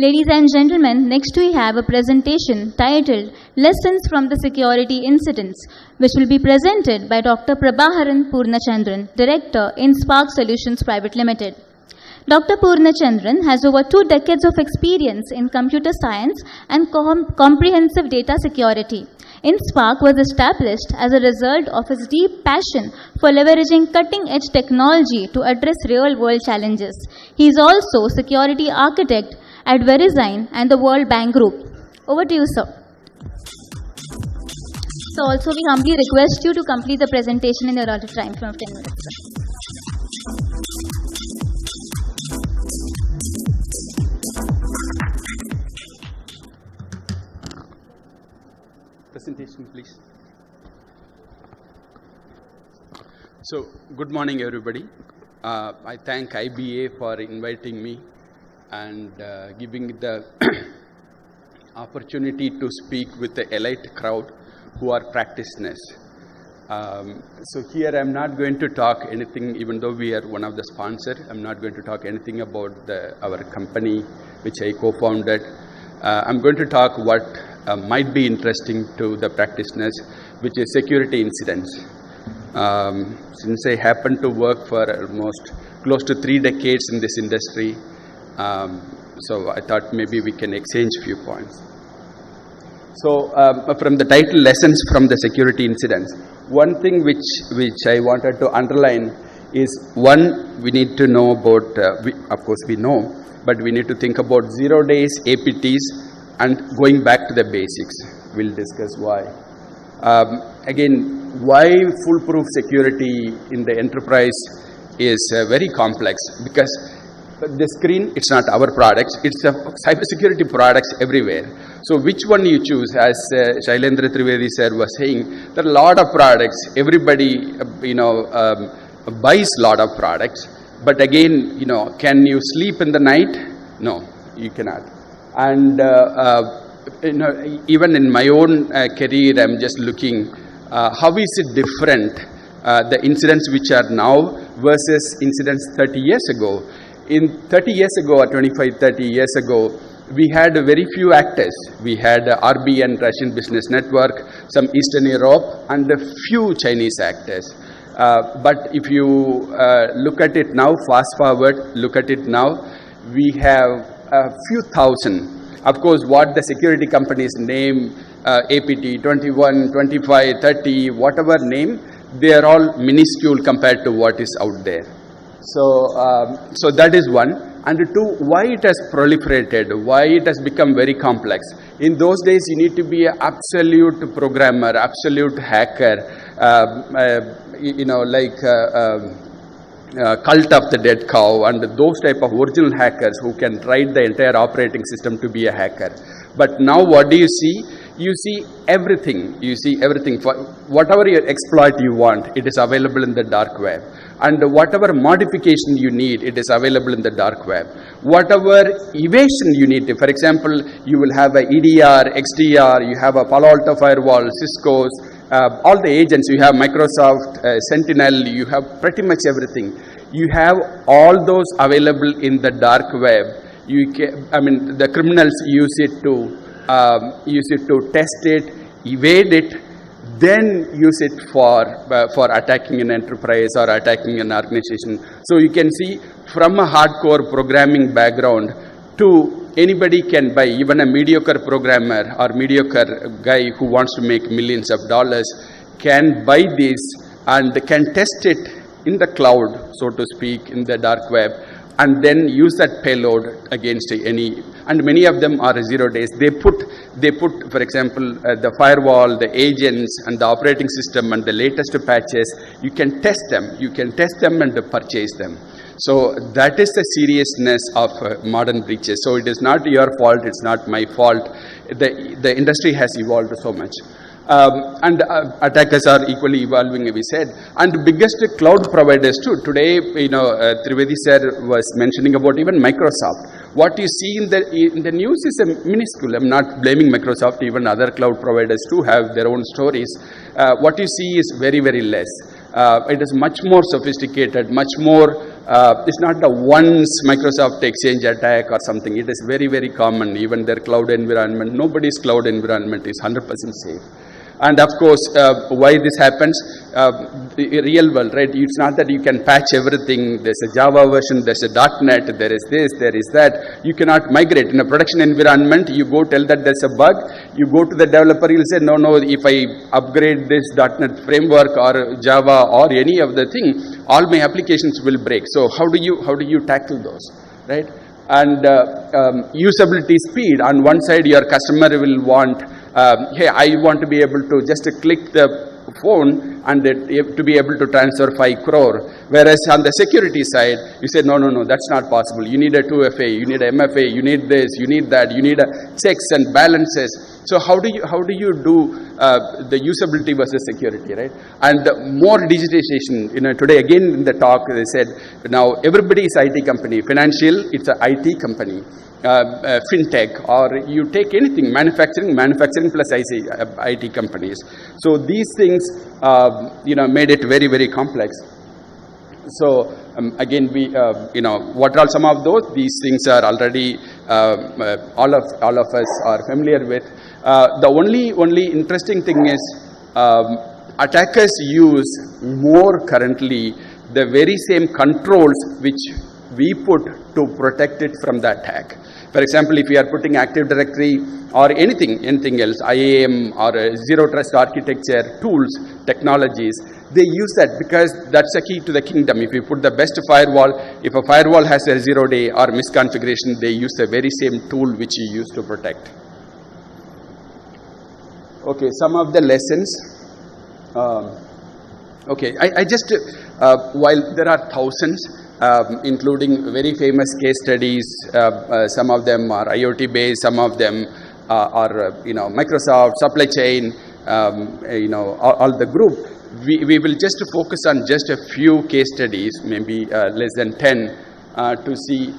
Ladies and gentlemen, next we have a presentation titled Lessons from the Security Incidents, which will be presented by Dr. Prabaharan Poornachandran, Director, Innspark Solutions Private Limited. Dr. Poornachandran has over 2 decades of experience in computer science and comprehensive data security. Innspark was established as a result of his deep passion for leveraging cutting-edge technology to address real-world challenges. He is also security architect at Verizon and the World Bank Group. Over to you, sir. So also we humbly request you to complete the presentation in your allotted time frame of 10 minutes, sir. Presentation, please. So, good morning, everybody. I thank IBA for inviting me and giving the opportunity to speak with the elite crowd who are practitioners. So here I'm not going to talk anything, even though we are one of the sponsors, I'm not going to talk anything about our company, which I co-founded. I'm going to talk what might be interesting to the practitioners, which is security incidents. Since I happen to work for almost close to 3 decades in this industry, so I thought maybe we can exchange few points. So from the title, Lessons from the Security Incidents, one thing which I wanted to underline is, one, we need to know about, of course we know, but we need to think about 0 days, APTs, and going back to the basics. We'll discuss why. Again, why foolproof security in the enterprise is very complex, because the screen, it's not our products, it's the cybersecurity products everywhere. So which one you choose, as Shailendra Trivedi sir was saying, there are a lot of products, everybody buys a lot of products, but again, can you sleep in the night? No, you cannot. And even in my own career, I'm just looking, how is it different, the incidents which are now versus incidents 30 years ago. In 30 years ago, or 25, 30 years ago, we had very few actors. We had RBN, Russian Business Network, some Eastern Europe, and a few Chinese actors. But if you look at it now, fast forward, look at it now, we have a few thousand. Of course, what the security companies name, APT 21, 25, 30, whatever name, they are all minuscule compared to what is out there. So that is one. And two, why it has proliferated, why it has become very complex. In those days, you need to be an absolute programmer, absolute hacker, cult of the dead cow, and those type of original hackers who can write the entire operating system to be a hacker. But now what do you see? You see everything. You see everything. For whatever your exploit you want, it is available in the dark web. And whatever modification you need, it is available in the dark web. Whatever evasion you need, for example, you will have a EDR, XDR, you have a Palo Alto firewall, Cisco's, all the agents, you have Microsoft, Sentinel, you have pretty much everything. You have all those available in the dark web. You can, the criminals use it to test it, evade it, then use it for attacking an enterprise or attacking an organization. So you can see, from a hardcore programming background to anybody can buy, even a mediocre programmer or mediocre guy who wants to make millions of dollars can buy this and can test it in the cloud, so to speak, in the dark web, and then use that payload against any, and many of them are 0 days. They put, for example, the firewall, the agents, and the operating system, and the latest patches. You can test them and purchase them. So that is the seriousness of modern breaches. So it is not your fault, it's not my fault. The industry has evolved so much. And attackers are equally evolving, we said. And biggest cloud providers too. Today, Trivedi sir was mentioning about even Microsoft. What you see in the news is a minuscule. I'm not blaming Microsoft. Even other cloud providers too have their own stories. What you see is very, very less. It is much more sophisticated, much more It's not the once Microsoft Exchange attack or something. It is very, very common. Even their cloud environment, nobody's cloud environment is 100% safe. And of course, why this happens, real world, right? It's not that you can patch everything. There's a Java version, there's a .NET, there is this, there is that. You cannot migrate. In a production environment, you go tell that there's a bug, you go to the developer, you'll say, no, if I upgrade this .NET framework or Java or any of the thing, all my applications will break. So how do you tackle those, right? And usability speed. On one side, your customer will want, hey, I want to be able to just click the phone and to be able to transfer 5 crore. Whereas on the security side, you say, no, that's not possible. You need a 2FA, you need a MFA, you need this, you need that, you need a checks and balances. So how do you do the usability versus security, right? And more digitization. Today again in the talk they said, now everybody is IT company. Financial, it's an IT company. Fintech, or you take anything, manufacturing plus IT companies. So these things, made it very, very complex. So again, we, what are some of those? These things are already all of us are familiar with. The only interesting thing is attackers use more currently the very same controls which we put to protect it from the attack. For example, if we are putting Active Directory or anything else, IAM or Zero Trust architecture, tools, technologies, they use that because that's the key to the kingdom. If you put the best firewall, if a firewall has a 0-day or misconfiguration, they use the very same tool which you use to protect. Okay, some of the lessons. Okay, I just, while there are thousands, including very famous case studies, some of them are IoT based, some of them are Microsoft, supply chain, all the group. We will just focus on just a few case studies, maybe less than 10, to see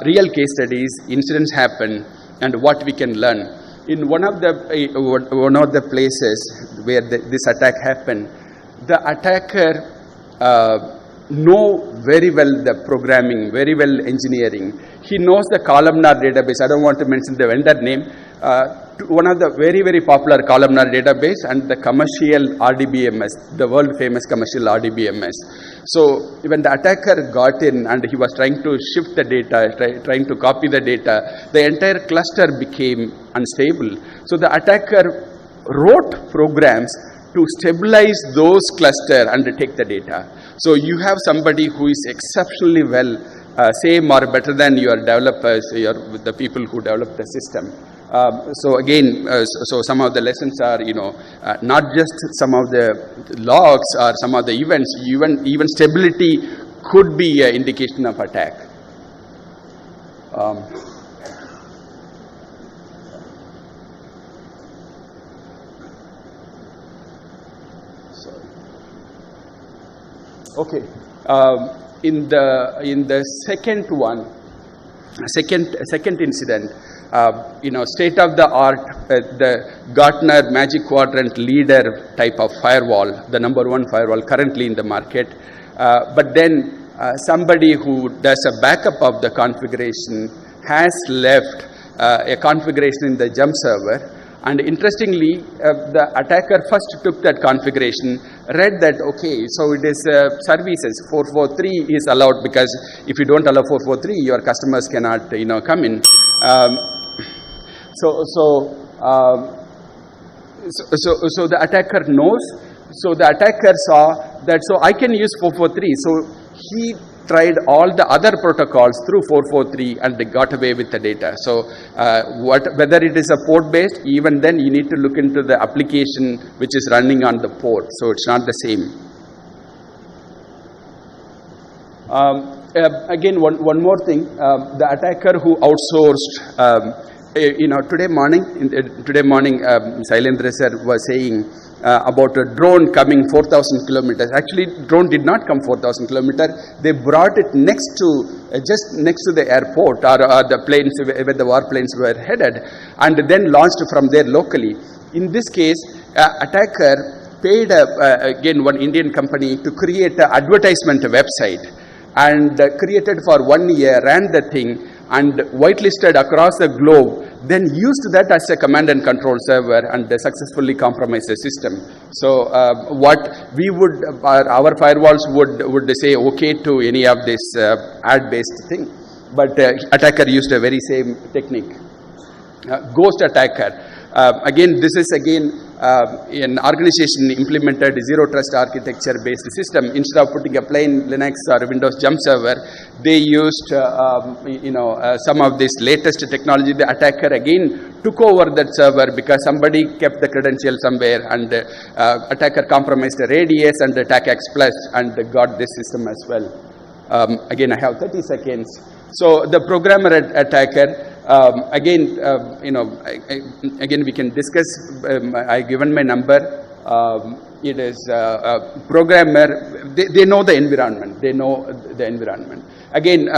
real case studies, incidents happen, and what we can learn. In one of the places where this attack happened, the attacker know very well the programming, very well engineering. He knows the columnar database. I don't want to mention the vendor name. One of the very, very popular columnar database and the commercial RDBMS, the world famous commercial RDBMS. So when the attacker got in and he was trying to shift the data, trying to copy the data, the entire cluster became unstable. So the attacker wrote programs to stabilize those cluster and take the data. So you have somebody who is exceptionally well, same or better than your developers, the people who develop the system. So again, so some of the lessons are, not just some of the logs or some of the events, even stability could be an indication of attack. Okay, in the second one, second incident, state of the art, the Gartner Magic Quadrant leader type of firewall, the #1 firewall currently in the market. But then somebody who does a backup of the configuration has left a configuration in the jump server. And interestingly, the attacker first took that configuration, read that, okay, so it is services, 443 is allowed because if you don't allow 443, your customers cannot, come in. So the attacker knows. So the attacker saw that, so I can use 443. So he tried all the other protocols through 443 and they got away with the data. So whether it is a port based, even then you need to look into the application which is running on the port. So it's not the same. Again, one more thing, the attacker who outsourced, today morning, Sailendra sir was saying about a drone coming 4,000 kilometers. Actually, drone did not come 4,000 kilometers. They brought it just next to the airport or the planes where the warplanes were headed, and then launched from there locally. In this case, attacker paid again one Indian company to create an advertisement website. and created for 1 year, ran the thing, and whitelisted across the globe, then used that as a command and control server and successfully compromised the system. So what we would, our firewalls would say okay to any of this ad-based thing, but attacker used a very same technique. Ghost attacker. Again, this is an organization implemented zero trust architecture based system. Instead of putting a plain Linux or Windows jump server, they used some of this latest technology. The attacker again took over that server because somebody kept the credential somewhere, and attacker compromised the radius and the TACAX plus and got this system as well. Again, I have 30 seconds. So the programmer attacker. Again, again we can discuss. I given my number. It is programmer. They know the environment. They know the environment. Again,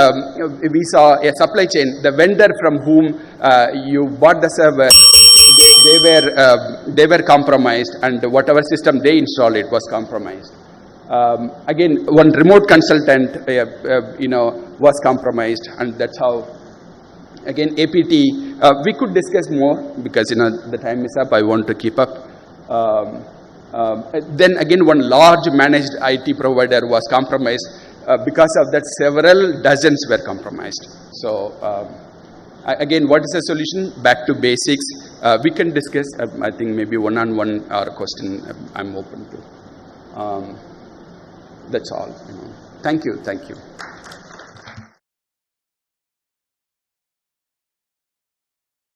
we saw a supply chain. The vendor from whom you bought the server, they were compromised, and whatever system they installed, it was compromised. Again, one remote consultant, was compromised, and that's how. Again, APT, we could discuss more because, the time is up. I want to keep up. Then again, one large managed IT provider was compromised. Because of that, several dozens were compromised. So, again, what is the solution? Back to basics. We can discuss, I think maybe one-on-one or a question I'm open to. That's all. Thank you.